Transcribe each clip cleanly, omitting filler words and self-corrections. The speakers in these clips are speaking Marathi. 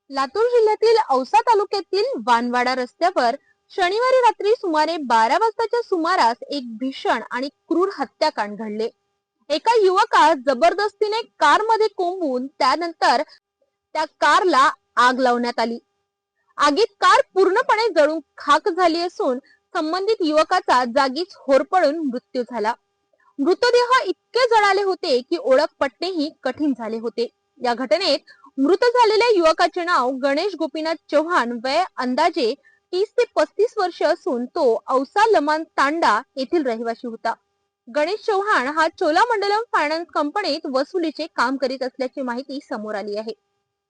लातूर जिल्ह्यातील औसा तालुक्यातील वानवाडा रस्त्यावर शनिवारी रात्री सुमारे 12 वाजताच्या सुमारास एक भीषण आणि क्रूर हत्याकांड घडले। एका युवकास जबरदस्तीने कारमध्ये कोंबून त्यानंतर त्या कारला आग लावण्यात आली। आगीत कार पूर्णपणे जळून खाक झाली असून संबंधित युवकाचा जागीच होरपळून मृत्यू झाला। मृतदेह इतके जळाले होते की ओळख पटणेही कठीण झाले होते। या घटनेत मृत झालेल्या युवकाचे नाव गणेश गोपीनाथ चव्हाण, वय अंदाजे 30 ते 35 वर्ष असून तो औसा लमान तांडा येथील रहिवासी होता। गणेश चव्हाण हा चोलामंडलम फायनान्स कंपनीत वसुलीचे काम करीत असल्याची माहिती समोर आली आहे।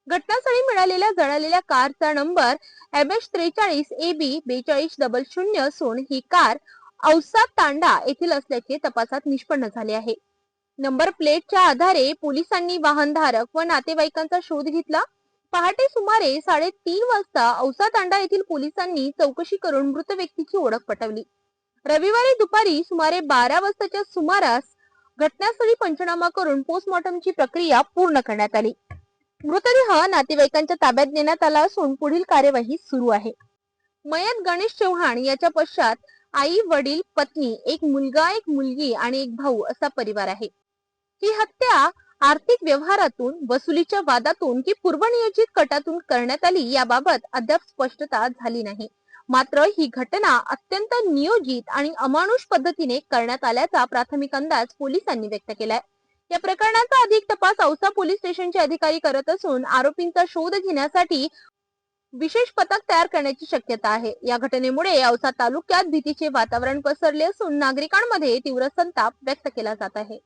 घटनास्थळी मिळालेल्या जळालेल्या कारचा नंबर MH43 AB 4200 असून ही कार औसा तांडा येथील असल्याचे तपासात निष्पन्न झाले आहे। नंबर प्लेटच्या आधारे पोलिसांनी वाहनधारक व नातेवाईकांचा शोध घेतला। पहाटे सुमारे 3:30 वाजता औसा तांडा येथील पोलिसांनी चौकशी करून मृत व्यक्तीची ओळख पटवली। रविवारी दुपारी सुमारे 12 वाजताच्या सुमारास घटनास्थळी पंचनामा करून पोस्टमॉर्टमची प्रक्रिया पूर्ण करण्यात आली। मृतदेह नातेवाईकांच्या ताब्यात देण्यात आला असून पुढील कार्यवाही सुरू आहे। मयत गणेश चव्हाण याच्या पश्चात आई, वडील, पत्नी, एक मुलगा, एक मुलगी आणि एक भाऊ असा परिवार आहे। ही हत्या आर्थिक व्यवहारातून, वसुलीच्या वादातून की पूर्वनियोजित कटातून करण्यात आली याबाबत अद्याप स्पष्टता झाली नाही। मात्र ही घटना अत्यंत नियोजित आणि अमानुष पद्धतीने करण्यात आल्याचा प्राथमिक अंदाज पोलिसांनी व्यक्त केलाय। या प्रकरणाचा अधिक तपास औसा पोलीस स्टेशनचे अधिकारी करत असून आरोपींचा शोध घेण्यासाठी विशेष पथक तयार करण्याची शक्यता आहे। या घटनेमुळे औसा तालुक्यात भीतीचे वातावरण पसरले असून नागरिकांमध्ये तीव्र संताप व्यक्त केला जात आहे।